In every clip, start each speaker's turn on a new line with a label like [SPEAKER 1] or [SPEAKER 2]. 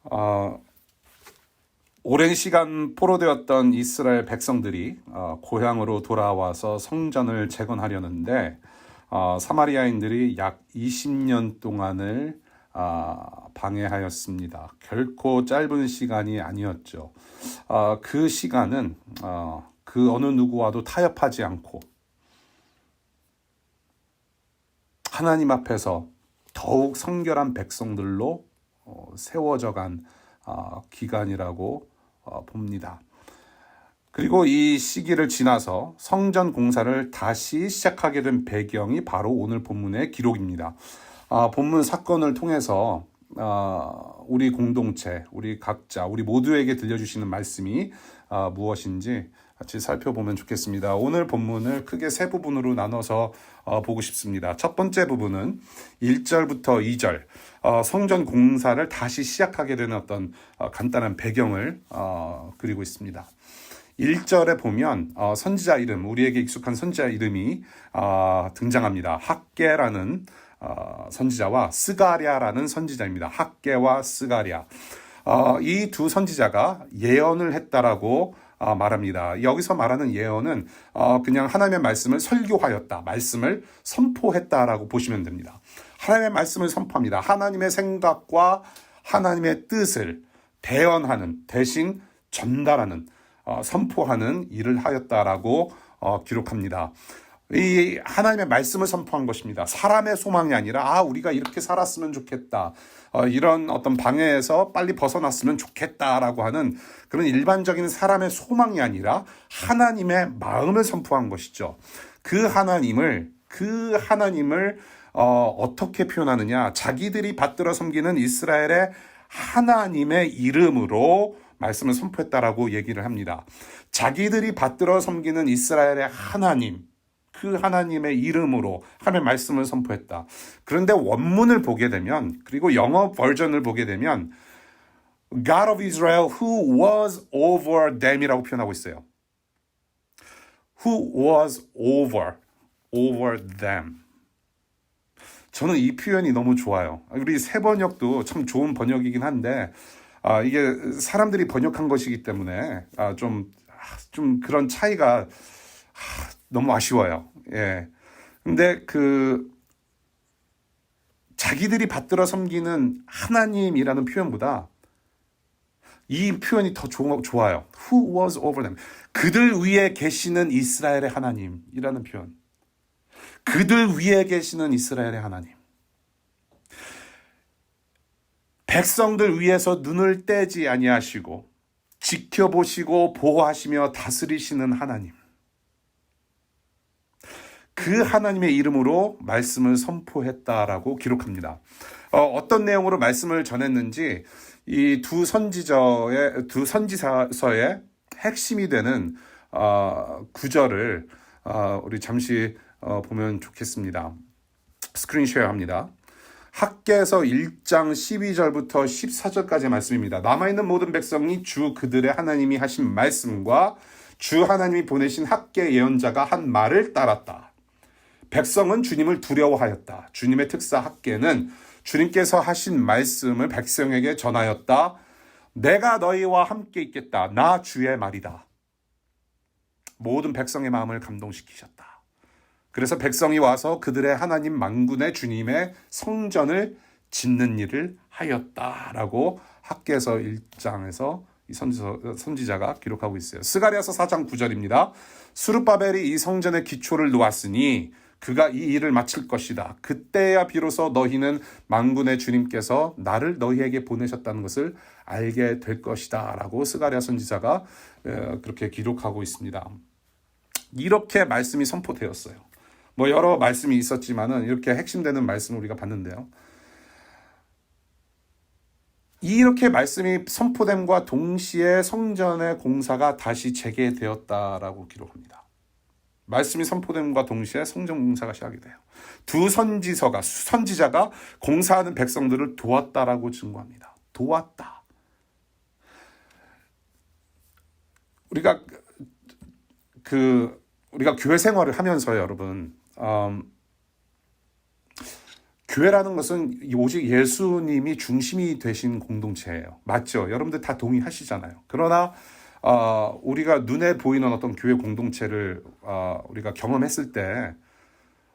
[SPEAKER 1] 어, 오랜 시간 포로되었던 이스라엘 백성들이 고향으로 돌아와서 성전을 재건하려는데 사마리아인들이 약 20년 동안을 방해하였습니다. 결코 짧은 시간이 아니었죠. 그 시간은 그 어느 누구와도 타협하지 않고 하나님 앞에서 더욱 성결한 백성들로 세워져 간 기간이라고 봅니다. 그리고 이 시기를 지나서 성전 공사를 다시 시작하게 된 배경이 바로 오늘 본문의 기록입니다. 본문 사건을 통해서 우리 공동체, 우리 각자, 우리 모두에게 들려주시는 말씀이 무엇인지 같이 살펴보면 좋겠습니다. 오늘 본문을 크게 세 부분으로 나눠서 보고 싶습니다. 첫 번째 부분은 1절부터 2절, 성전 공사를 다시 시작하게 되는 어떤 간단한 배경을 그리고 있습니다. 1절에 보면 선지자 이름, 우리에게 익숙한 선지자 이름이 등장합니다. 학개라는 선지자와 스가랴라는 선지자입니다. 학개와 스가랴. 이 두 선지자가 예언을 했다라고 말합니다. 여기서 말하는 예언은 그냥 하나님의 말씀을 설교하였다, 말씀을 선포했다라고 보시면 됩니다. 하나님의 말씀을 선포합니다. 하나님의 생각과 하나님의 뜻을 대언하는, 대신 전달하는, 선포하는 일을 하였다라고 기록합니다. 이 하나님의 말씀을 선포한 것입니다. 사람의 소망이 아니라 우리가 이렇게 살았으면 좋겠다, 이런 어떤 방해에서 빨리 벗어났으면 좋겠다라고 하는 그런 일반적인 사람의 소망이 아니라 하나님의 마음을 선포한 것이죠. 그 하나님을 어떻게 표현하느냐, 자기들이 받들어 섬기는 이스라엘의 하나님의 이름으로 말씀을 선포했다라고 얘기를 합니다. 자기들이 받들어 섬기는 이스라엘의 하나님, 그 하나님의 이름으로 하나님의 말씀을 선포했다. 그런데 원문을 보게 되면, 그리고 영어 버전을 보게 되면 God of Israel who was over them이라고 표현하고 있어요. Who was over them. 저는 이 표현이 너무 좋아요. 우리 새 번역도 참 좋은 번역이긴 한데 이게 사람들이 번역한 것이기 때문에 좀 그런 차이가 너무 아쉬워요. 예. 근데 자기들이 받들어 섬기는 하나님이라는 표현보다 이 표현이 더 좋아요. Who was over them. 그들 위에 계시는 이스라엘의 하나님이라는 표현. 그들 위에 계시는 이스라엘의 하나님. 백성들 위에서 눈을 떼지 아니하시고 지켜보시고 보호하시며 다스리시는 하나님. 그 하나님의 이름으로 말씀을 선포했다라고 기록합니다. 어떤 내용으로 말씀을 전했는지 이 두 선지서의 핵심이 되는 구절을 우리 잠시 보면 좋겠습니다. 스크린 쉐어합니다. 학개서 1장 12절부터 14절까지의 말씀입니다. 남아있는 모든 백성이 주 그들의 하나님이 하신 말씀과 주 하나님이 보내신 학개 예언자가 한 말을 따랐다. 백성은 주님을 두려워하였다. 주님의 특사 학개는 주님께서 하신 말씀을 백성에게 전하였다. 내가 너희와 함께 있겠다. 나 주의 말이다. 모든 백성의 마음을 감동시키셨다. 그래서 백성이 와서 그들의 하나님 만군의 주님의 성전을 짓는 일을 하였다라고 학개서 1장에서 이 선지자가 기록하고 있어요. 스가랴서 4장 9절입니다. 스룹바벨이 이 성전의 기초를 놓았으니 그가 이 일을 마칠 것이다. 그때야 비로소 너희는 만군의 주님께서 나를 너희에게 보내셨다는 것을 알게 될 것이다 라고 스가랴 선지자가 그렇게 기록하고 있습니다. 이렇게 말씀이 선포되었어요. 여러 말씀이 있었지만은 이렇게 핵심되는 말씀을 우리가 봤는데요. 이렇게 말씀이 선포됨과 동시에 성전의 공사가 다시 재개되었다라고 기록합니다. 말씀이 선포됨과 동시에 성전 공사가 시작이 돼요. 두 선지자가 공사하는 백성들을 도왔다라고 증거합니다. 도왔다. 우리가 교회 생활을 하면서 여러분 교회라는 것은 오직 예수님이 중심이 되신 공동체예요. 맞죠? 여러분들 다 동의하시잖아요. 그러나 우리가 눈에 보이는 어떤 교회 공동체를 우리가 경험했을 때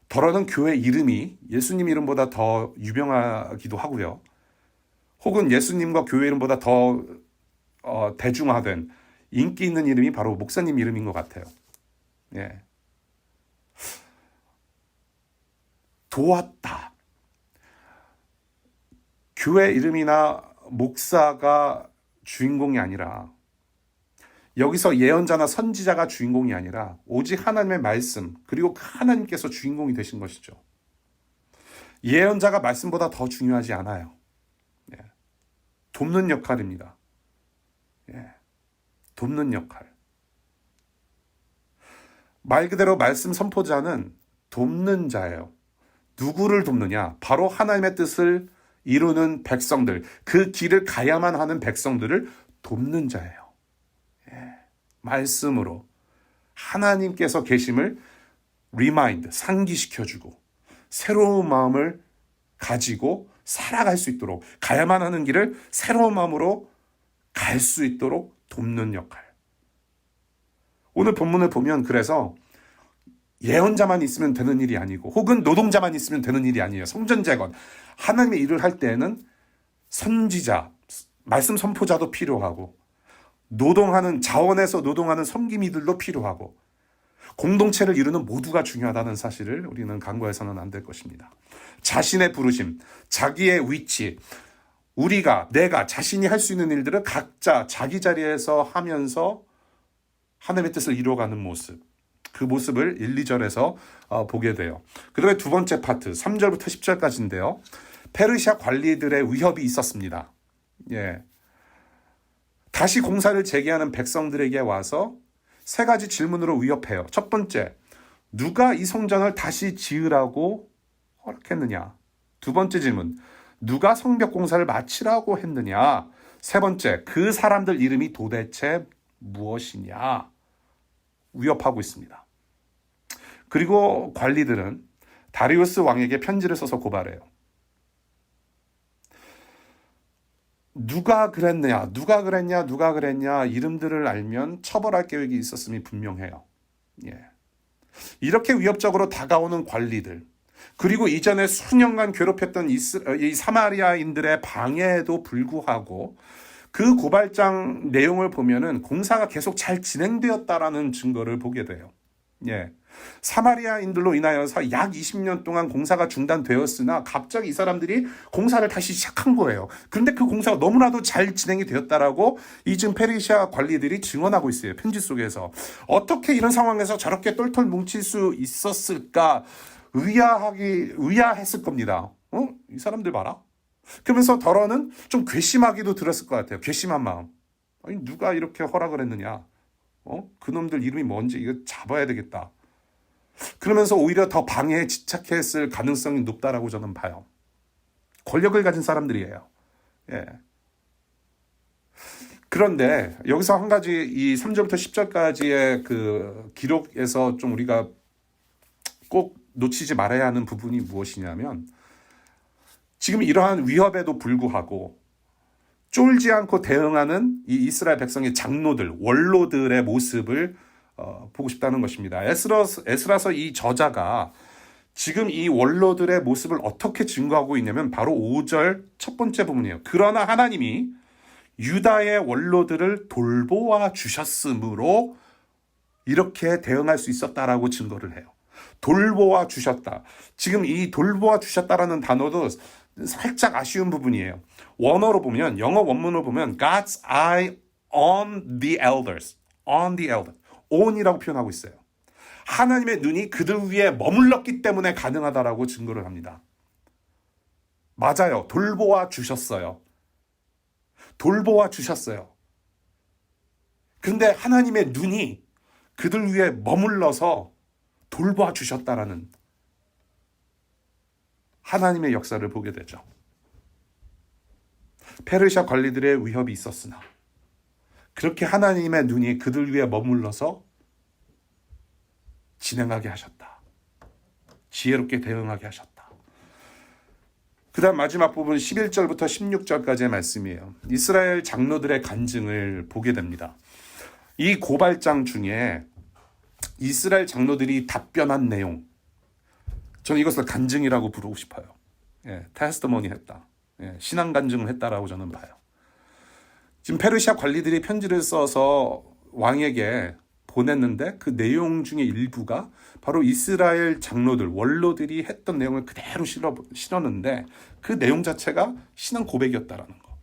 [SPEAKER 1] 더러는 교회 이름이 예수님 이름보다 더 유명하기도 하고요. 혹은 예수님과 교회 이름보다 더 대중화된 인기 있는 이름이 바로 목사님 이름인 것 같아요. 예. 도왔다. 교회 이름이나 목사가 주인공이 아니라, 여기서 예언자나 선지자가 주인공이 아니라 오직 하나님의 말씀, 그리고 하나님께서 주인공이 되신 것이죠. 예언자가 말씀보다 더 중요하지 않아요. 예. 돕는 역할입니다. 예. 돕는 역할. 말 그대로 말씀 선포자는 돕는 자예요. 누구를 돕느냐? 바로 하나님의 뜻을 이루는 백성들, 그 길을 가야만 하는 백성들을 돕는 자예요. 예. 말씀으로 하나님께서 계심을 리마인드, 상기시켜주고 새로운 마음을 가지고 살아갈 수 있도록, 가야만 하는 길을 새로운 마음으로 갈 수 있도록 돕는 역할. 오늘 본문을 보면 그래서 예언자만 있으면 되는 일이 아니고, 혹은 노동자만 있으면 되는 일이 아니에요. 성전재건, 하나님의 일을 할 때에는 선지자, 말씀 선포자도 필요하고, 노동하는, 자원에서 노동하는 섬김이들도 필요하고, 공동체를 이루는 모두가 중요하다는 사실을 우리는 간과해서는 안 될 것입니다. 자신의 부르심, 자기의 위치, 내가 자신이 할 수 있는 일들을 각자 자기 자리에서 하면서 하나님의 뜻을 이루어가는 모습, 그 모습을 1, 2절에서 보게 돼요. 그 다음에 두 번째 파트, 3절부터 10절까지인데요. 페르시아 관리들의 위협이 있었습니다. 예. 다시 공사를 재개하는 백성들에게 와서 세 가지 질문으로 위협해요. 첫 번째, 누가 이 성전을 다시 지으라고 허락했느냐? 두 번째 질문, 누가 성벽 공사를 마치라고 했느냐? 세 번째, 그 사람들 이름이 도대체 무엇이냐? 위협하고 있습니다. 그리고 관리들은 다리우스 왕에게 편지를 써서 고발해요. 누가 그랬냐 이름들을 알면 처벌할 계획이 있었음이 분명해요. 예. 이렇게 위협적으로 다가오는 관리들, 그리고 이전에 수년간 괴롭혔던 이 사마리아인들의 방해에도 불구하고 그 고발장 내용을 보면은 공사가 계속 잘 진행되었다라는 증거를 보게 돼요. 예. 사마리아인들로 인하여서 약 20년 동안 공사가 중단되었으나 갑자기 이 사람들이 공사를 다시 시작한 거예요. 그런데 그 공사가 너무나도 잘 진행이 되었다라고 이 지금 페르시아 관리들이 증언하고 있어요. 편지 속에서. 어떻게 이런 상황에서 저렇게 똘똘 뭉칠 수 있었을까? 의아했을 겁니다. 이 사람들 봐라. 그러면서 더러는 좀 괘씸하기도 들었을 것 같아요. 괘씸한 마음. 아니, 누가 이렇게 허락을 했느냐? 그놈들 이름이 뭔지 이거 잡아야 되겠다. 그러면서 오히려 더 방해에 집착했을 가능성이 높다라고 저는 봐요. 권력을 가진 사람들이에요. 예. 그런데 여기서 한 가지 이 3절부터 10절까지의 그 기록에서 좀 우리가 꼭 놓치지 말아야 하는 부분이 무엇이냐면, 지금 이러한 위협에도 불구하고 쫄지 않고 대응하는 이 이스라엘 백성의 장로들, 원로들의 모습을 보고 싶다는 것입니다. 에스라서 이 저자가 지금 이 원로들의 모습을 어떻게 증거하고 있냐면 바로 5절 첫 번째 부분이에요. 그러나 하나님이 유다의 원로들을 돌보아 주셨으므로 이렇게 대응할 수 있었다라고 증거를 해요. 돌보아 주셨다. 지금 이 돌보아 주셨다라는 단어도 살짝 아쉬운 부분이에요. 원어로 보면, 영어 원문으로 보면 God's eye on the elders. on the elders. on이라고 표현하고 있어요. 하나님의 눈이 그들 위에 머물렀기 때문에 가능하다라고 증거를 합니다. 맞아요. 돌보아 주셨어요. 돌보아 주셨어요. 그런데 하나님의 눈이 그들 위에 머물러서 돌보아 주셨다라는 하나님의 역사를 보게 되죠. 페르시아 관리들의 위협이 있었으나 그렇게 하나님의 눈이 그들 위에 머물러서 진행하게 하셨다. 지혜롭게 대응하게 하셨다. 그다음 마지막 부분 11절부터 16절까지의 말씀이에요. 이스라엘 장로들의 간증을 보게 됩니다. 이 고발장 중에 이스라엘 장로들이 답변한 내용, 저는 이것을 간증이라고 부르고 싶어요. 테스트머니 했다. 신앙 간증을 했다라고 저는 봐요. 지금 페르시아 관리들이 편지를 써서 왕에게 보냈는데 그 내용 중에 일부가 바로 이스라엘 장로들, 원로들이 했던 내용을 그대로 실었는데 그 내용 자체가 신앙 고백이었다라는 거.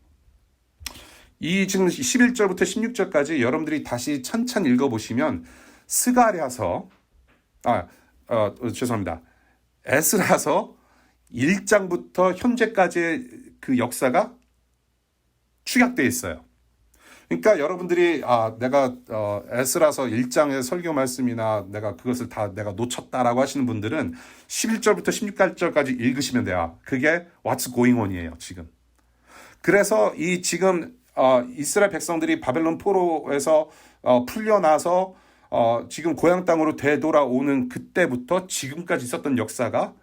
[SPEAKER 1] 이 지금 11절부터 16절까지 여러분들이 다시 천천히 읽어보시면 스가랴서, 죄송합니다. 에스라서 1장부터 현재까지의 그 역사가 축약되어 있어요. 그러니까 여러분들이 내가 에스라서 1장의 설교 말씀이나 내가 그것을 다 내가 놓쳤다라고 하시는 분들은 11절부터 16절까지 읽으시면 돼요. 그게 What's going on이에요, 지금. 그래서 이 지금 이스라엘 백성들이 바벨론 포로에서 풀려나서 지금 고향 땅으로 되돌아오는 그때부터 지금까지 있었던 역사가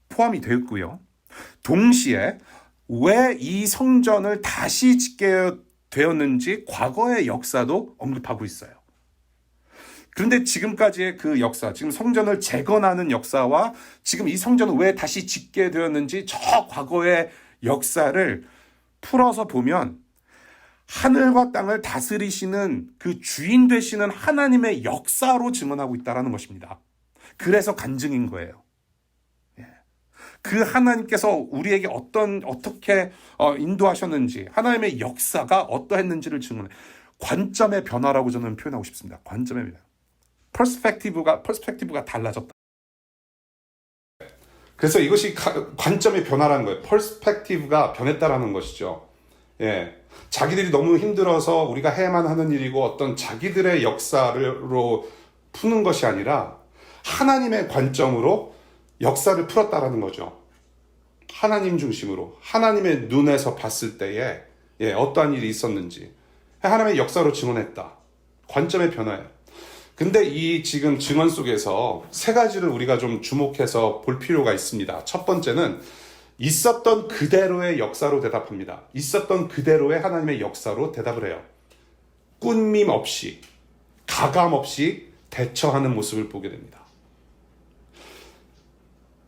[SPEAKER 1] 포함이 되어 있고요. 동시에 왜 이 성전을 다시 짓게 되었는지 과거의 역사도 언급하고 있어요. 그런데 지금까지의 그 역사, 지금 성전을 재건하는 역사와 지금 이 성전을 왜 다시 짓게 되었는지 저 과거의 역사를 풀어서 보면 하늘과 땅을 다스리시는 그 주인 되시는 하나님의 역사로 증언하고 있다는 것입니다. 그래서 간증인 거예요. 그 하나님께서 우리에게 어떻게 인도하셨는지, 하나님의 역사가 어떠했는지를 증언해. 관점의 변화라고 저는 표현하고 싶습니다. 관점의 변화. 퍼스펙티브가 달라졌다. 그래서 이것이 관점의 변화라는 거예요. 퍼스펙티브가 변했다라는 것이죠. 자기들이 너무 힘들어서 우리가 해야만 하는 일이고 어떤 자기들의 역사로 푸는 것이 아니라 하나님의 관점으로 역사를 풀었다라는 거죠. 하나님 중심으로 하나님의 눈에서 봤을 때에 어떠한 일이 있었는지 하나님의 역사로 증언했다. 관점의 변화예요. 근데 이 지금 증언 속에서 세 가지를 우리가 좀 주목해서 볼 필요가 있습니다. 첫 번째는 있었던 그대로의 역사로 대답합니다. 있었던 그대로의 하나님의 역사로 대답을 해요. 꾼밈 없이, 가감 없이 대처하는 모습을 보게 됩니다.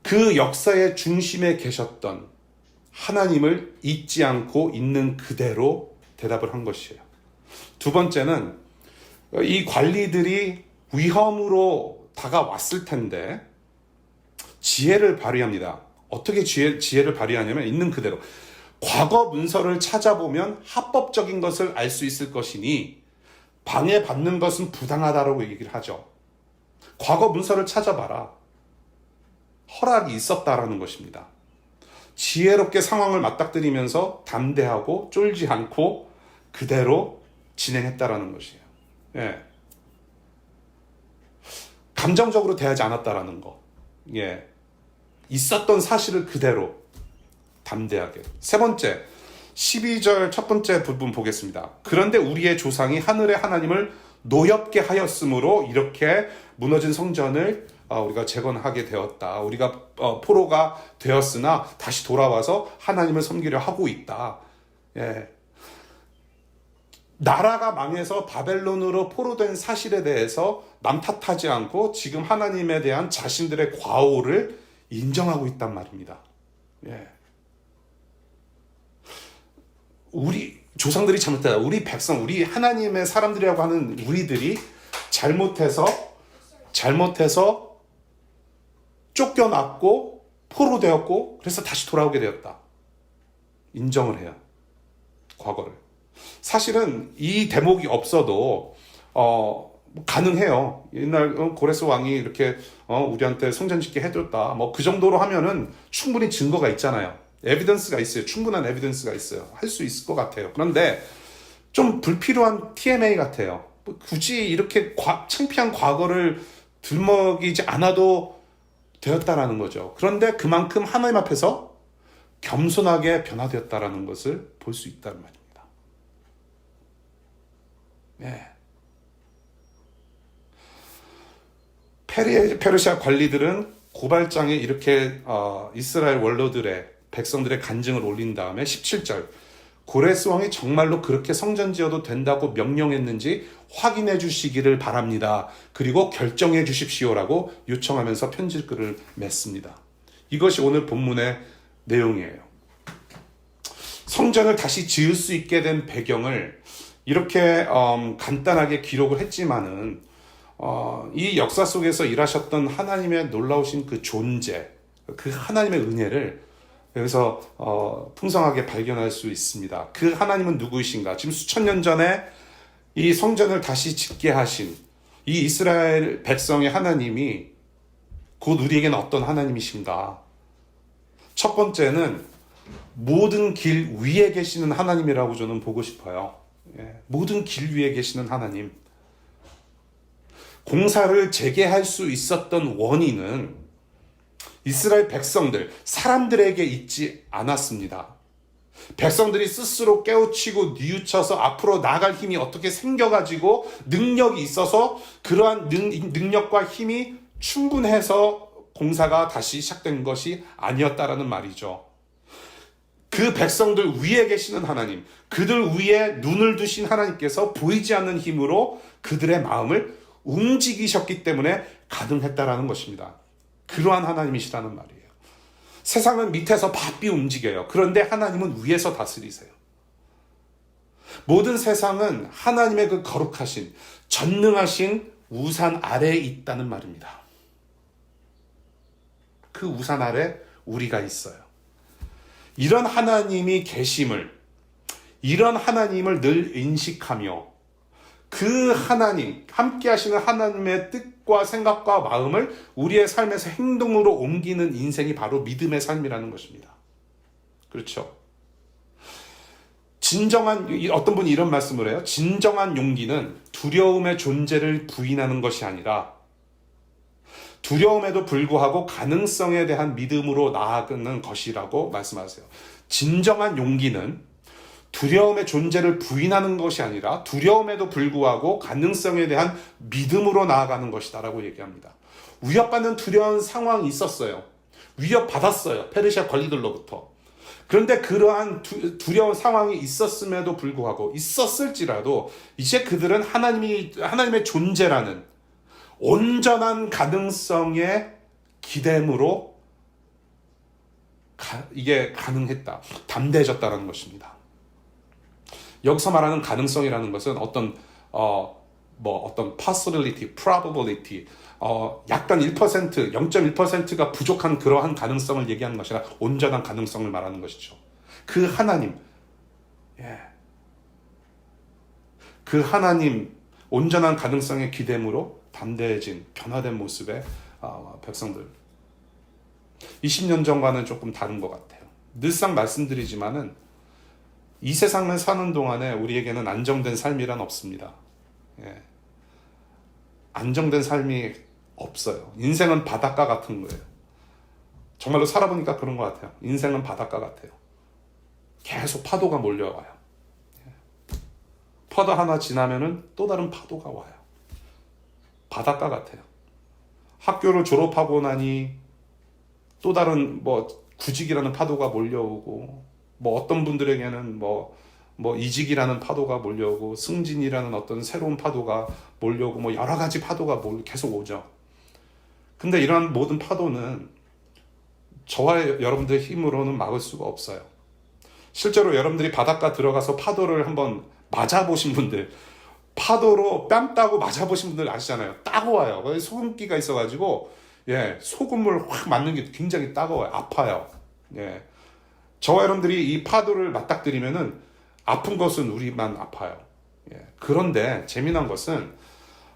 [SPEAKER 1] 그 역사의 중심에 계셨던 하나님을 잊지 않고 있는 그대로 대답을 한 것이에요. 두 번째는 이 관리들이 위험으로 다가왔을 텐데 지혜를 발휘합니다. 어떻게 지혜를 발휘하냐면 있는 그대로. 과거 문서를 찾아보면 합법적인 것을 알 수 있을 것이니 방해받는 것은 부당하다고 얘기를 하죠. 과거 문서를 찾아봐라. 허락이 있었다라는 것입니다. 지혜롭게 상황을 맞닥뜨리면서 담대하고 쫄지 않고 그대로 진행했다라는 것이에요. 감정적으로 대하지 않았다라는 거. 있었던 사실을 그대로 담대하게. 세 번째, 12절 첫 번째 부분 보겠습니다. 그런데 우리의 조상이 하늘의 하나님을 노엽게 하였으므로 이렇게 무너진 성전을 우리가 재건하게 되었다. 우리가 포로가 되었으나 다시 돌아와서 하나님을 섬기려 하고 있다. 나라가 망해서 바벨론으로 포로된 사실에 대해서 남 탓하지 않고 지금 하나님에 대한 자신들의 과오를 인정하고 있단 말입니다. 우리 조상들이 잘못했다. 우리 백성, 우리 하나님의 사람들이라고 하는 우리들이 잘못해서 쫓겨났고 포로되었고 그래서 다시 돌아오게 되었다. 인정을 해요. 과거를. 사실은 이 대목이 없어도 가능해요. 옛날 고레스 왕이 이렇게 우리한테 성전 짓게 해줬다. 뭐 그 정도로 하면은 충분히 증거가 있잖아요. 에비던스가 있어요. 충분한 에비던스가 있어요. 할 수 있을 것 같아요. 그런데 좀 불필요한 TMA 같아요. 굳이 이렇게 창피한 과거를 들먹이지 않아도 되었다라는 거죠. 그런데 그만큼 하나님 앞에서 겸손하게 변화되었다라는 것을 볼 수 있다는 말입니다. 페르시아 관리들은 고발장에 이렇게 이스라엘 원로들의 백성들의 간증을 올린 다음에 17절, 고레스 왕이 정말로 그렇게 성전 지어도 된다고 명령했는지 확인해 주시기를 바랍니다. 그리고 결정해 주십시오라고 요청하면서 편지글을 맺습니다. 이것이 오늘 본문의 내용이에요. 성전을 다시 지을 수 있게 된 배경을 이렇게 간단하게 기록을 했지만은 이 역사 속에서 일하셨던 하나님의 놀라우신 그 존재, 그 하나님의 은혜를 여기서 풍성하게 발견할 수 있습니다. 그 하나님은 누구이신가? 지금 수천 년 전에 이 성전을 다시 짓게 하신 이 이스라엘 백성의 하나님이 곧 우리에게는 어떤 하나님이신가? 첫 번째는 모든 길 위에 계시는 하나님이라고 저는 보고 싶어요. 모든 길 위에 계시는 하나님. 공사를 재개할 수 있었던 원인은 이스라엘 백성들, 사람들에게 있지 않았습니다. 백성들이 스스로 깨우치고 뉘우쳐서 앞으로 나아갈 힘이 어떻게 생겨가지고 능력이 있어서 그러한 능력과 힘이 충분해서 공사가 다시 시작된 것이 아니었다라는 말이죠. 그 백성들 위에 계시는 하나님, 그들 위에 눈을 두신 하나님께서 보이지 않는 힘으로 그들의 마음을 움직이셨기 때문에 가능했다라는 것입니다. 그러한 하나님이시라는 말이에요. 세상은 밑에서 바삐 움직여요. 그런데 하나님은 위에서 다스리세요. 모든 세상은 하나님의 그 거룩하신, 전능하신 우산 아래에 있다는 말입니다. 그 우산 아래 우리가 있어요. 이런 하나님이 계심을, 이런 하나님을 늘 인식하며 그 하나님, 함께 하시는 하나님의 뜻과 생각과 마음을 우리의 삶에서 행동으로 옮기는 인생이 바로 믿음의 삶이라는 것입니다. 그렇죠? 어떤 분이 이런 말씀을 해요. 진정한 용기는 두려움의 존재를 부인하는 것이 아니라 두려움에도 불구하고 가능성에 대한 믿음으로 나아가는 것이라고 말씀하세요. 진정한 용기는 두려움의 존재를 부인하는 것이 아니라 두려움에도 불구하고 가능성에 대한 믿음으로 나아가는 것이다라고 얘기합니다. 위협받는 두려운 상황이 있었어요. 위협받았어요. 페르시아 관리들로부터. 그런데 그러한 두려운 상황이 있었음에도 불구하고, 있었을지라도 이제 그들은 하나님의 존재라는 온전한 가능성의 기댐으로 이게 가능했다. 담대해졌다는 것입니다. 여기서 말하는 가능성이라는 것은 어떤 possibility, probability, 약간 1%, 0.1%가 부족한 그러한 가능성을 얘기하는 것이 아니라 온전한 가능성을 말하는 것이죠. 그 하나님, 그 하나님 온전한 가능성의 기댐으로 담대해진 변화된 모습의 백성들. 20년 전과는 조금 다른 것 같아요. 늘상 말씀드리지만은 이 세상을 사는 동안에 우리에게는 안정된 삶이란 없습니다. 안정된 삶이 없어요. 인생은 바닷가 같은 거예요. 정말로 살아보니까 그런 것 같아요. 인생은 바닷가 같아요. 계속 파도가 몰려와요. 파도 하나 지나면은 또 다른 파도가 와요. 바닷가 같아요. 학교를 졸업하고 나니 또 다른 구직이라는 파도가 몰려오고, 어떤 분들에게는 이직이라는 파도가 몰려오고, 승진이라는 어떤 새로운 파도가 몰려오고, 여러 가지 파도가 계속 오죠. 근데 이러한 모든 파도는 저와 여러분들의 힘으로는 막을 수가 없어요. 실제로 여러분들이 바닷가 들어가서 파도를 한번 맞아보신 분들, 파도로 뺨 따고 맞아보신 분들 아시잖아요. 따가워요. 소금기가 있어가지고, 소금을 확 맞는 게 굉장히 따가워요. 아파요. 저와 여러분들이 이 파도를 맞닥뜨리면은 아픈 것은 우리만 아파요. 그런데 재미난 것은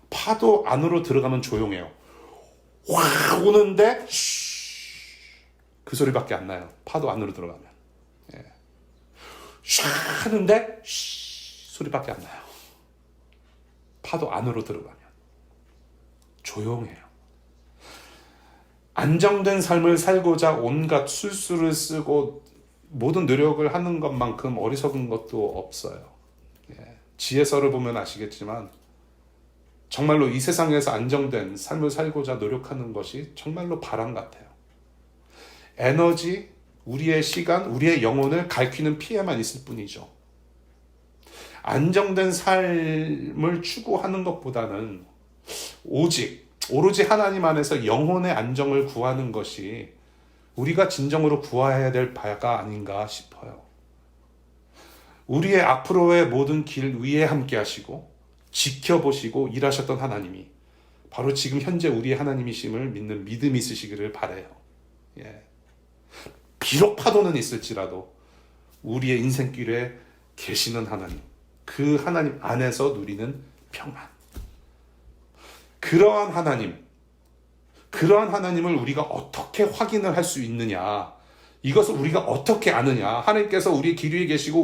[SPEAKER 1] 파도 안으로 들어가면 조용해요. 확 오는데 그 소리밖에 안 나요. 파도 안으로 들어가면. 샤 하는데 소리밖에 안 나요. 파도 안으로 들어가면 조용해요. 안정된 삶을 살고자 온갖 술수를 쓰고 모든 노력을 하는 것만큼 어리석은 것도 없어요. 지혜서를 보면 아시겠지만 정말로 이 세상에서 안정된 삶을 살고자 노력하는 것이 정말로 바람 같아요. 에너지, 우리의 시간, 우리의 영혼을 갈퀴는 피해만 있을 뿐이죠. 안정된 삶을 추구하는 것보다는 오로지 하나님 안에서 영혼의 안정을 구하는 것이 우리가 진정으로 구해야 될 바가 아닌가 싶어요. 우리의 앞으로의 모든 길 위에 함께 하시고 지켜보시고 일하셨던 하나님이 바로 지금 현재 우리의 하나님이심을 믿는 믿음이 있으시기를 바라요. 예. 비록 파도는 있을지라도 우리의 인생길에 계시는 하나님, 그 하나님 안에서 누리는 평안. 그러한 하나님을 우리가 어떻게 확인을 할 수 있느냐, 이것을 우리가 어떻게 아느냐, 하나님께서 우리의 길 위에 계시고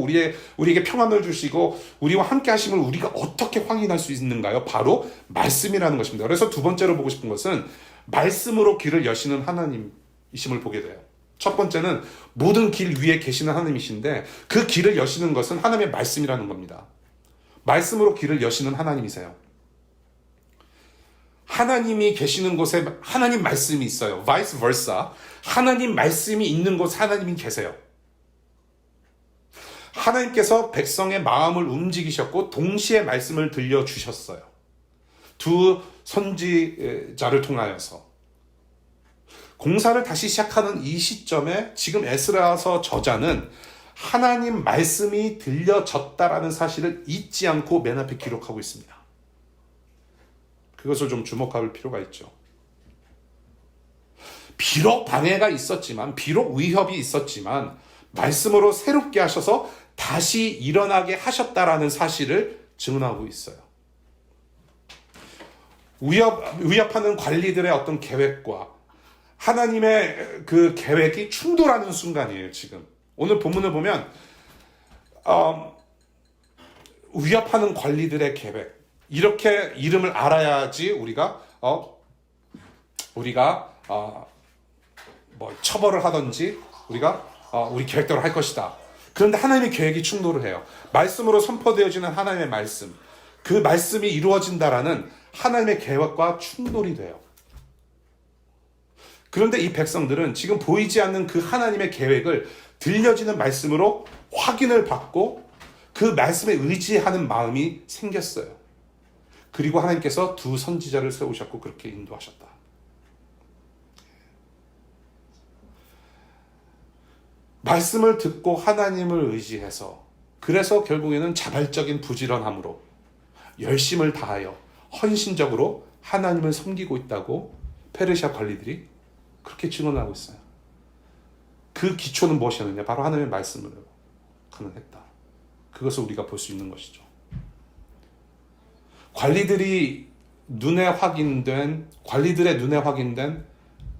[SPEAKER 1] 우리에게 평안을 주시고 우리와 함께 하심을 우리가 어떻게 확인할 수 있는가요? 바로 말씀이라는 것입니다. 그래서 두 번째로 보고 싶은 것은 말씀으로 길을 여시는 하나님이심을 보게 돼요. 첫 번째는 모든 길 위에 계시는 하나님이신데 그 길을 여시는 것은 하나님의 말씀이라는 겁니다. 말씀으로 길을 여시는 하나님이세요. 하나님이 계시는 곳에 하나님 말씀이 있어요. vice versa. 하나님 말씀이 있는 곳에 하나님이 계세요. 하나님께서 백성의 마음을 움직이셨고 동시에 말씀을 들려주셨어요. 두 선지자를 통하여서. 공사를 다시 시작하는 이 시점에 지금 에스라서 저자는 하나님 말씀이 들려졌다라는 사실을 잊지 않고 맨 앞에 기록하고 있습니다. 그것을 좀 주목할 필요가 있죠. 비록 방해가 있었지만, 비록 위협이 있었지만 말씀으로 새롭게 하셔서 다시 일어나게 하셨다라는 사실을 증언하고 있어요. 위협하는 관리들의 어떤 계획과 하나님의 그 계획이 충돌하는 순간이에요. 지금 오늘 본문을 보면 위협하는 관리들의 계획, 이렇게 이름을 알아야지 우리가 뭐 처벌을 하든지 우리 계획대로 할 것이다. 그런데 하나님의 계획이 충돌을 해요. 말씀으로 선포되어지는 하나님의 말씀, 그 말씀이 이루어진다라는 하나님의 계획과 충돌이 돼요. 그런데 이 백성들은 지금 보이지 않는 그 하나님의 계획을 들려지는 말씀으로 확인을 받고 그 말씀에 의지하는 마음이 생겼어요. 그리고 하나님께서 두 선지자를 세우셨고 그렇게 인도하셨다. 말씀을 듣고 하나님을 의지해서, 그래서 결국에는 자발적인 부지런함으로 열심을 다하여 헌신적으로 하나님을 섬기고 있다고 페르시아 관리들이 그렇게 증언하고 있어요. 그 기초는 무엇이었느냐? 바로 하나님의 말씀으로 그는 했다. 그것을 우리가 볼 수 있는 것이죠. 관리들의 눈에 확인된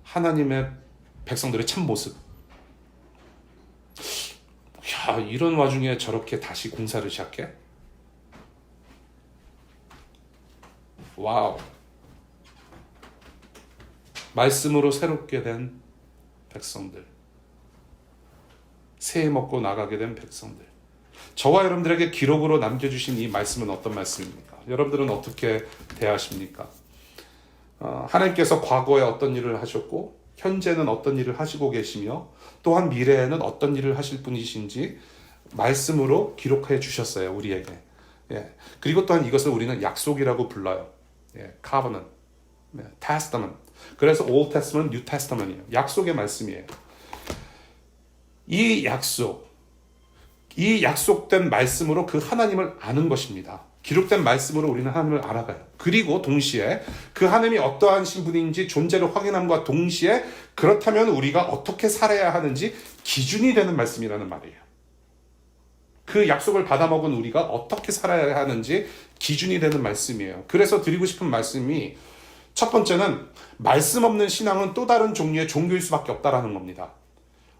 [SPEAKER 1] 하나님의 백성들의 참 모습. 야, 이런 와중에 저렇게 다시 공사를 시작해? 와우. 말씀으로 새롭게 된 백성들, 새해 먹고 나가게 된 백성들. 저와 여러분들에게 기록으로 남겨주신 이 말씀은 어떤 말씀입니까? 여러분들은 어떻게 대하십니까? 하나님께서 과거에 어떤 일을 하셨고 현재는 어떤 일을 하시고 계시며 또한 미래에는 어떤 일을 하실 분이신지 말씀으로 기록해 주셨어요, 우리에게. 예. 그리고 또한 이것을 우리는 약속이라고 불러요. 예. covenant, testament. 그래서 Old Testament, New Testament이에요. 약속의 말씀이에요. 이 약속된 말씀으로 그 하나님을 아는 것입니다. 기록된 말씀으로 우리는 하나님을 알아가요. 그리고 동시에 그 하나님이 어떠한 신분인지 존재를 확인함과 동시에 그렇다면 우리가 어떻게 살아야 하는지 기준이 되는 말씀이라는 말이에요. 그 약속을 받아먹은 우리가 어떻게 살아야 하는지 기준이 되는 말씀이에요. 그래서 드리고 싶은 말씀이, 첫 번째는 말씀 없는 신앙은 또 다른 종류의 종교일 수밖에 없다라는 겁니다.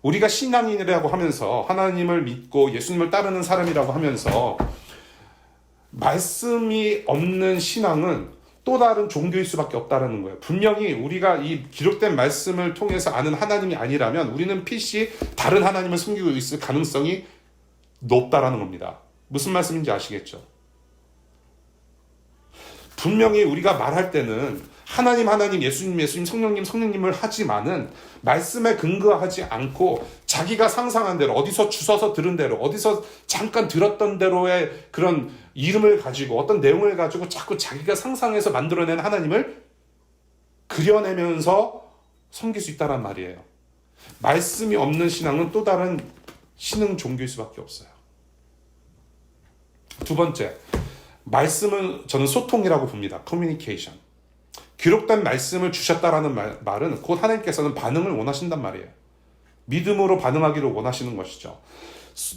[SPEAKER 1] 우리가 신앙인이라고 하면서 하나님을 믿고 예수님을 따르는 사람이라고 하면서 말씀이 없는 신앙은 또 다른 종교일 수밖에 없다라는 거예요. 분명히 우리가 이 기록된 말씀을 통해서 아는 하나님이 아니라면 우리는 필시 다른 하나님을 섬기고 있을 가능성이 높다라는 겁니다. 무슨 말씀인지 아시겠죠? 분명히 우리가 말할 때는 하나님, 하나님, 예수님, 예수님, 성령님, 성령님을 하지만은 말씀에 근거하지 않고 자기가 상상한 대로, 어디서 주워서 들은 대로, 어디서 잠깐 들었던 대로의 그런 이름을 가지고 어떤 내용을 가지고 자꾸 자기가 상상해서 만들어낸 하나님을 그려내면서 섬길 수 있다는 말이에요. 말씀이 없는 신앙은 또 다른 신흥 종교일 수밖에 없어요. 두 번째, 말씀은 저는 소통이라고 봅니다. 커뮤니케이션. 기록된 말씀을 주셨다라는 말은 곧 하나님께서는 반응을 원하신단 말이에요. 믿음으로 반응하기를 원하시는 것이죠.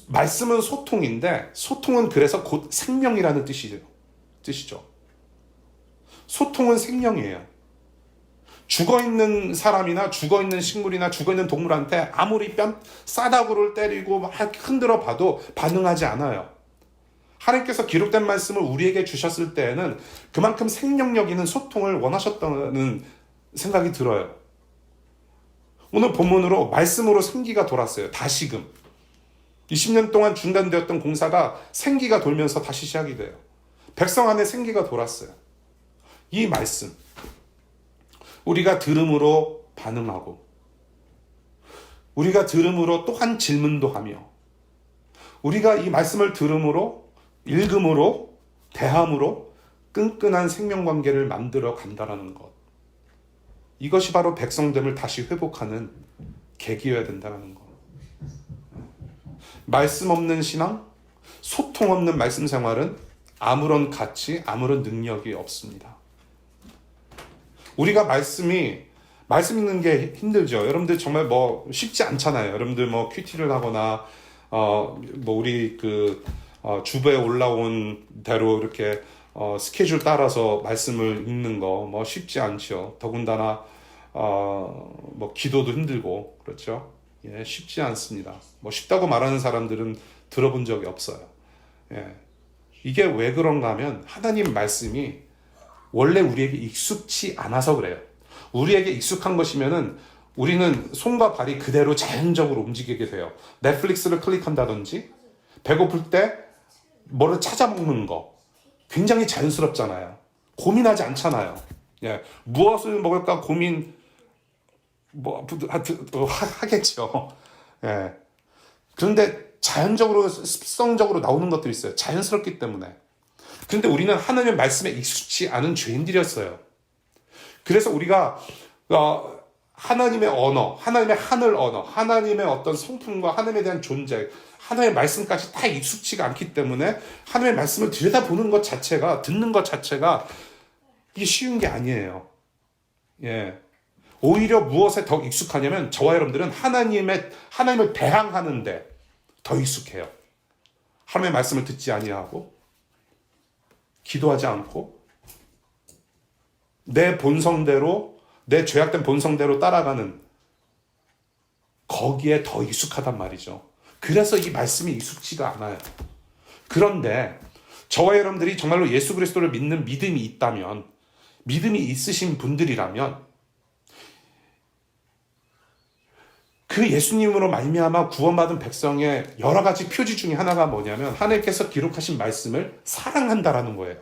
[SPEAKER 1] 말씀은 소통인데 소통은 그래서 곧 생명이라는 뜻이죠. 소통은 생명이에요. 죽어있는 사람이나 죽어있는 식물이나 죽어있는 동물한테 아무리 싸다구를 때리고 막 흔들어 봐도 반응하지 않아요. 하나님께서 기록된 말씀을 우리에게 주셨을 때에는 그만큼 생명력 있는 소통을 원하셨다는 생각이 들어요. 오늘 본문으로 말씀으로 생기가 돌았어요. 다시금. 20년 동안 중단되었던 공사가 생기가 돌면서 다시 시작이 돼요. 백성 안에 생기가 돌았어요. 이 말씀. 우리가 들음으로 반응하고 우리가 들음으로 또한 질문도 하며 우리가 이 말씀을 들음으로 읽음으로 대함으로 끈끈한 생명관계를 만들어 간다라는 것. 이것이 바로 백성됨을 다시 회복하는 계기여야 된다는 것. 말씀 없는 신앙, 소통 없는 말씀 생활은 아무런 가치, 아무런 능력이 없습니다. 우리가 말씀 읽는 게 힘들죠. 여러분들 정말 쉽지 않잖아요. 여러분들 큐티를 하거나 우리 주부에 올라온 대로 이렇게 스케줄 따라서 말씀을 읽는 거 쉽지 않죠. 더군다나 기도도 힘들고 그렇죠. 예, 쉽지 않습니다. 쉽다고 말하는 사람들은 들어본 적이 없어요. 예. 이게 왜 그런가 하면 하나님 말씀이 원래 우리에게 익숙치 않아서 그래요. 우리에게 익숙한 것이면은 우리는 손과 발이 그대로 자연적으로 움직이게 돼요. 넷플릭스를 클릭한다든지 배고플 때 뭐를 찾아 먹는 거 굉장히 자연스럽잖아요. 고민하지 않잖아요. 예, 무엇을 먹을까 고민 하겠죠. 예. 그런데 자연적으로 습성적으로 나오는 것들이 있어요. 자연스럽기 때문에. 그런데 우리는 하나님의 말씀에 익숙치 않은 죄인들이었어요. 그래서 우리가 하나님의 언어, 하나님의 하늘 언어, 하나님의 어떤 성품과 하나님에 대한 존재, 하나님의 말씀까지 다 익숙치가 않기 때문에 하나님의 말씀을 들여다보는 것 자체가, 듣는 것 자체가 이게 쉬운 게 아니에요. 예. 오히려 무엇에 더 익숙하냐면 저와 여러분들은 하나님을 대항하는데 더 익숙해요. 하나님의 말씀을 듣지 아니하고 기도하지 않고 내 본성대로, 내 죄악된 본성대로 따라가는 거기에 더 익숙하단 말이죠. 그래서 이 말씀이 익숙치가 않아요. 그런데 저와 여러분들이 정말로 예수 그리스도를 믿는 믿음이 있다면, 믿음이 있으신 분들이라면 그 예수님으로 말미암아 구원받은 백성의 여러 가지 표지 중에 하나가 뭐냐면 하나님께서 기록하신 말씀을 사랑한다라는 거예요.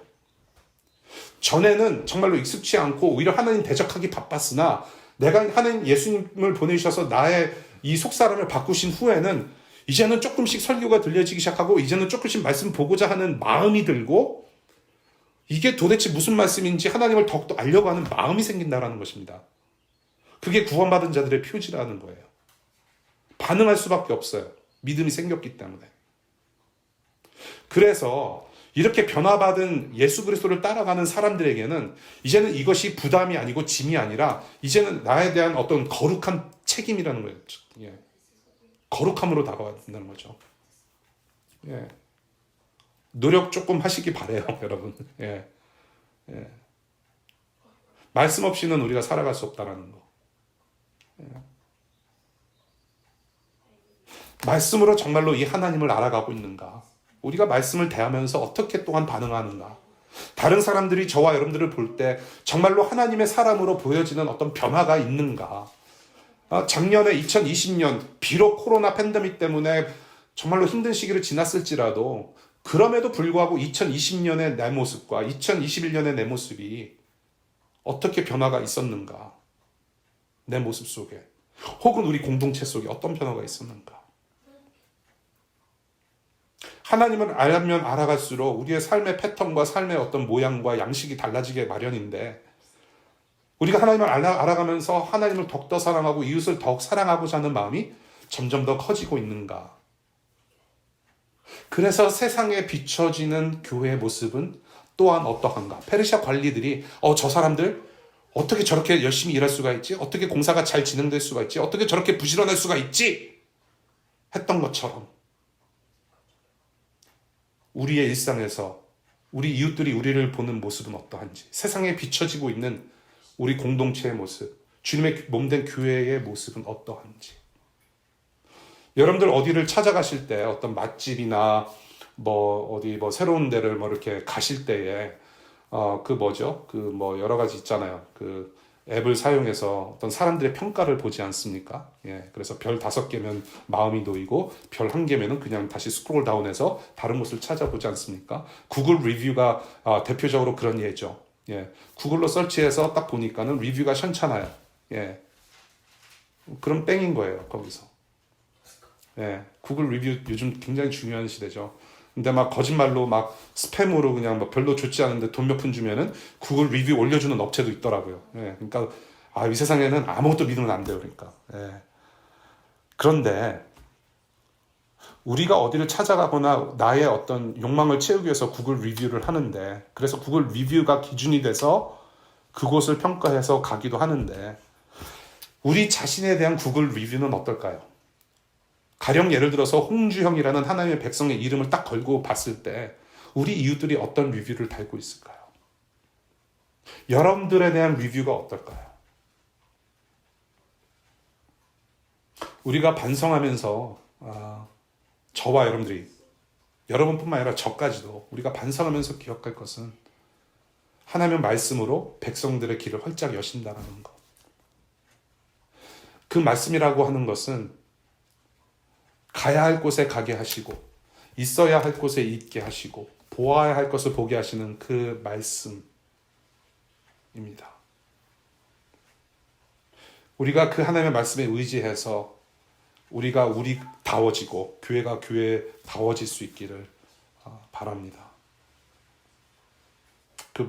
[SPEAKER 1] 전에는 정말로 익숙치 않고 오히려 하나님 대적하기 바빴으나 내가 하나님 예수님을 보내주셔서 나의 이 속사람을 바꾸신 후에는 이제는 조금씩 설교가 들려지기 시작하고 이제는 조금씩 말씀 보고자 하는 마음이 들고 이게 도대체 무슨 말씀인지 하나님을 더욱더 알려고 하는 마음이 생긴다라는 것입니다. 그게 구원받은 자들의 표지라는 거예요. 반응할 수밖에 없어요. 믿음이 생겼기 때문에. 그래서 이렇게 변화받은 예수 그리스도를 따라가는 사람들에게는 이제는 이것이 부담이 아니고 짐이 아니라 이제는 나에 대한 어떤 거룩한 책임이라는 거예요. 예. 거룩함으로 다가간다는 거죠. 예. 노력 조금 하시기 바래요, 여러분. 예. 예. 말씀 없이는 우리가 살아갈 수 없다는 거. 예. 말씀으로 정말로 이 하나님을 알아가고 있는가? 우리가 말씀을 대하면서 어떻게 또한 반응하는가? 다른 사람들이 저와 여러분들을 볼 때 정말로 하나님의 사람으로 보여지는 어떤 변화가 있는가? 작년에 2020년 비록 코로나 팬데믹 때문에 정말로 힘든 시기를 지났을지라도 그럼에도 불구하고 2020년의 내 모습과 2021년의 내 모습이 어떻게 변화가 있었는가? 내 모습 속에 혹은 우리 공동체 속에 어떤 변화가 있었는가? 하나님을 알면 알아갈수록 우리의 삶의 패턴과 삶의 어떤 모양과 양식이 달라지게 마련인데 우리가 하나님을 알아가면서 하나님을 더욱더 사랑하고 이웃을 더욱 사랑하고자 하는 마음이 점점 더 커지고 있는가? 그래서 세상에 비춰지는 교회의 모습은 또한 어떠한가? 페르시아 관리들이 저 사람들 어떻게 저렇게 열심히 일할 수가 있지? 어떻게 공사가 잘 진행될 수가 있지? 어떻게 저렇게 부지런할 수가 있지? 했던 것처럼 우리의 일상에서 우리 이웃들이 우리를 보는 모습은 어떠한지, 세상에 비춰지고 있는 우리 공동체의 모습, 주님의 몸된 교회의 모습은 어떠한지. 여러분들 어디를 찾아가실 때 어떤 맛집이나 어디 새로운 데를 이렇게 가실 때에 여러 가지 있잖아요. 그 앱을 사용해서 어떤 사람들의 평가를 보지 않습니까? 예, 그래서 별 5개면 마음이 놓이고 별 1개면은 그냥 다시 스크롤 다운해서 다른 곳을 찾아보지 않습니까? 구글 리뷰가 대표적으로 그런 예죠. 예, 구글로 설치해서 딱 보니까는 리뷰가 현찮아요. 예, 그럼 땡인 거예요, 거기서. 예, 구글 리뷰 요즘 굉장히 중요한 시대죠. 근데 거짓말로 스팸으로 그냥 별로 좋지 않은데 돈 몇 푼 주면은 구글 리뷰 올려주는 업체도 있더라고요. 예, 그러니까 이 세상에는 아무것도 믿으면 안 돼요. 그러니까. 예. 그런데 우리가 어디를 찾아가거나 나의 어떤 욕망을 채우기 위해서 구글 리뷰를 하는데, 그래서 구글 리뷰가 기준이 돼서 그곳을 평가해서 가기도 하는데, 우리 자신에 대한 구글 리뷰는 어떨까요? 가령 예를 들어서 홍주형이라는 하나님의 백성의 이름을 딱 걸고 봤을 때 우리 이웃들이 어떤 리뷰를 달고 있을까요? 여러분들에 대한 리뷰가 어떨까요? 우리가 반성하면서 저와 여러분뿐만 아니라 저까지도 우리가 반성하면서 기억할 것은 하나님의 말씀으로 백성들의 길을 활짝 여신다는 것. 그 말씀이라고 하는 것은 가야 할 곳에 가게 하시고 있어야 할 곳에 있게 하시고 보아야 할 것을 보게 하시는 그 말씀입니다. 우리가 그 하나님의 말씀에 의지해서 우리가 우리다워지고 교회가 교회다워질 수 있기를 바랍니다. 그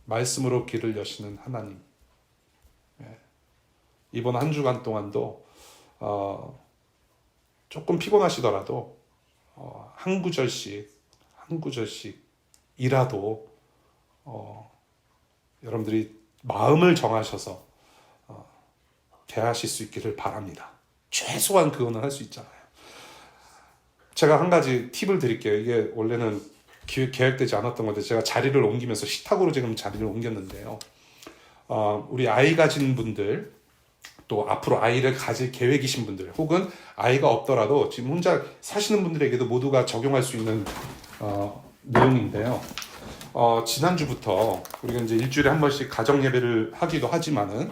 [SPEAKER 1] 말씀으로 길을 여시는 하나님. 이번 한 주간 동안도 조금 피곤하시더라도 한 구절씩이라도 여러분들이 마음을 정하셔서 대하실 수 있기를 바랍니다. 최소한 그거는 할 수 있잖아요. 제가 한 가지 팁을 드릴게요. 이게 원래는 계획되지 않았던 건데 제가 자리를 옮기면서 식탁으로 지금 자리를 옮겼는데요. 우리 아이 가진 분들, 또 앞으로 아이를 가질 계획이신 분들, 혹은 아이가 없더라도 지금 혼자 사시는 분들에게도 모두가 적용할 수 있는 내용인데요. 지난주부터 우리가 이제 일주일에 한 번씩 가정 예배를 하기도 하지만은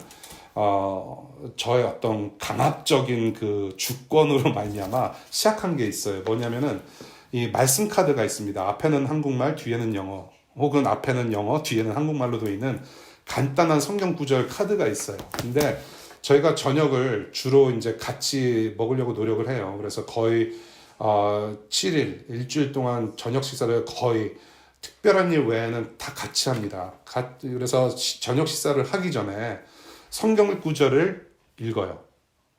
[SPEAKER 1] 저의 어떤 강압적인 그 주권으로 말미암아 시작한 게 있어요. 뭐냐면은 이 말씀 카드가 있습니다. 앞에는 한국말, 뒤에는 영어, 혹은 앞에는 영어, 뒤에는 한국말로 되어 있는 간단한 성경 구절 카드가 있어요. 근데 저희가 저녁을 주로 이제 같이 먹으려고 노력을 해요. 그래서 거의 7일, 일주일 동안 저녁 식사를 거의 특별한 일 외에는 다 같이 합니다. 그래서 저녁 식사를 하기 전에 성경 구절을 읽어요.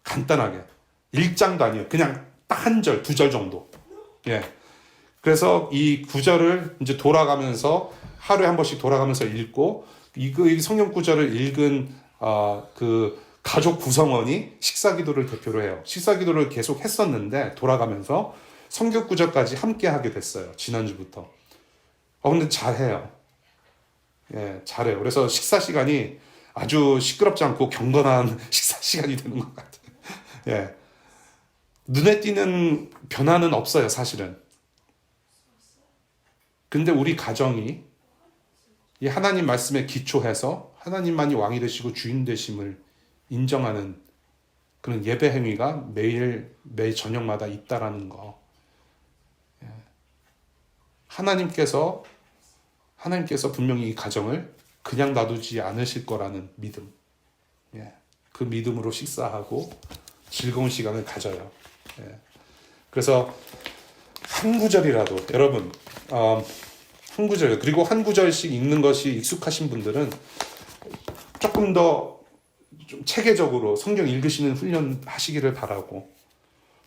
[SPEAKER 1] 간단하게. 1장도 아니에요. 그냥 딱 한 절, 2절 정도. 예. 그래서 이 구절을 이제 돌아가면서 하루에 한 번씩 돌아가면서 읽고, 이 성경 구절을 읽은 그 가족 구성원이 식사 기도를 대표로 해요. 식사 기도를 계속 했었는데 돌아가면서 성경 구절까지 함께 하게 됐어요. 지난주부터. 근데 잘해요. 예, 잘해요. 그래서 식사 시간이 아주 시끄럽지 않고 경건한 식사 시간이 되는 것 같아요. 예. 눈에 띄는 변화는 없어요, 사실은. 근데 우리 가정이 이 하나님 말씀에 기초해서 하나님만이 왕이 되시고 주인 되심을 인정하는 그런 예배 행위가 매일 저녁마다 있다라는 거. 하나님께서 분명히 이 가정을 그냥 놔두지 않으실 거라는 믿음. 예, 그 믿음으로 식사하고 즐거운 시간을 가져요. 예, 그래서 한 구절이라도 여러분 한 구절, 그리고 한 구절씩 읽는 것이 익숙하신 분들은 조금 더 좀 체계적으로 성경 읽으시는 훈련 하시기를 바라고,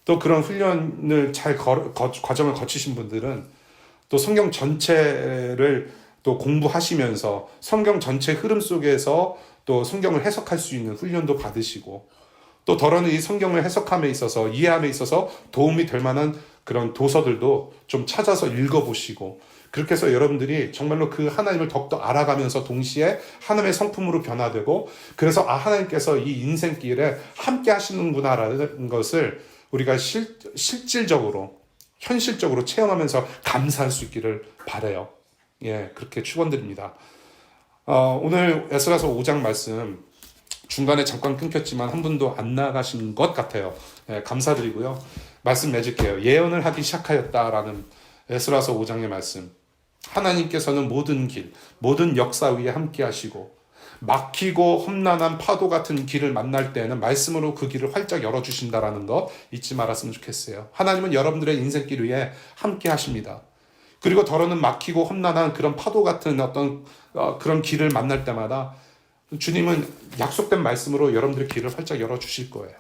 [SPEAKER 1] 또 그런 훈련을 과정을 거치신 분들은 또 성경 전체를 또 공부하시면서 성경 전체 흐름 속에서 또 성경을 해석할 수 있는 훈련도 받으시고, 또 더러는 이 성경을 해석함에 있어서 이해함에 있어서 도움이 될 만한 그런 도서들도 좀 찾아서 읽어보시고, 그렇게 해서 여러분들이 정말로 그 하나님을 더욱더 알아가면서 동시에 하나님의 성품으로 변화되고, 그래서 하나님께서 이 인생길에 함께 하시는구나라는 것을 우리가 실질적으로 현실적으로 체험하면서 감사할 수 있기를 바라요. 예, 그렇게 축원드립니다. 오늘 에스라서 5장 말씀 중간에 잠깐 끊겼지만 한 분도 안 나가신 것 같아요. 예, 감사드리고요. 말씀 맺을게요. 예언을 하기 시작하였다라는 에스라서 5장의 말씀. 하나님께서는 모든 길, 모든 역사 위에 함께 하시고, 막히고 험난한 파도 같은 길을 만날 때에는 말씀으로 그 길을 활짝 열어주신다라는 거 잊지 말았으면 좋겠어요. 하나님은 여러분들의 인생길 위에 함께 하십니다. 그리고 더러는 막히고 험난한 그런 파도 같은 어떤 그런 길을 만날 때마다 주님은 약속된 말씀으로 여러분들의 길을 활짝 열어주실 거예요.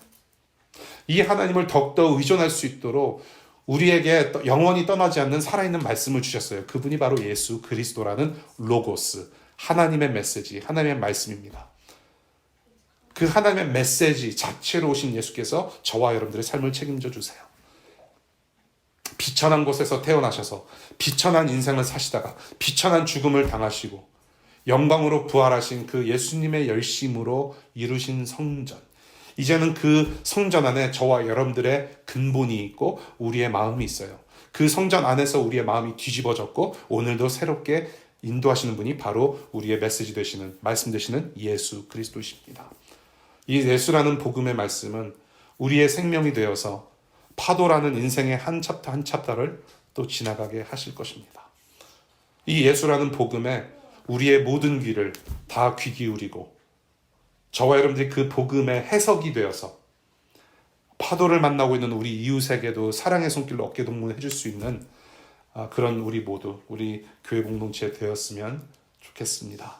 [SPEAKER 1] 이 하나님을 더욱더 의존할 수 있도록 우리에게 영원히 떠나지 않는 살아있는 말씀을 주셨어요. 그분이 바로 예수 그리스도라는 로고스, 하나님의 메시지, 하나님의 말씀입니다. 그 하나님의 메시지 자체로 오신 예수께서 저와 여러분들의 삶을 책임져 주세요. 비천한 곳에서 태어나셔서 비천한 인생을 사시다가 비천한 죽음을 당하시고 영광으로 부활하신 그 예수님의 열심으로 이루신 성전, 이제는 그 성전 안에 저와 여러분들의 근본이 있고 우리의 마음이 있어요. 그 성전 안에서 우리의 마음이 뒤집어졌고 오늘도 새롭게 인도하시는 분이 바로 우리의 메시지 되시는, 말씀 되시는 예수 그리스도이십니다. 이 예수라는 복음의 말씀은 우리의 생명이 되어서 파도라는 인생의 한 챕터 한 챕터를 또 지나가게 하실 것입니다. 이 예수라는 복음에 우리의 모든 귀를 다 귀 기울이고 저와 여러분들이 그 복음의 해석이 되어서 파도를 만나고 있는 우리 이웃에게도 사랑의 손길로 어깨동무해 줄 수 있는 그런 우리 모두, 우리 교회 공동체 되었으면 좋겠습니다.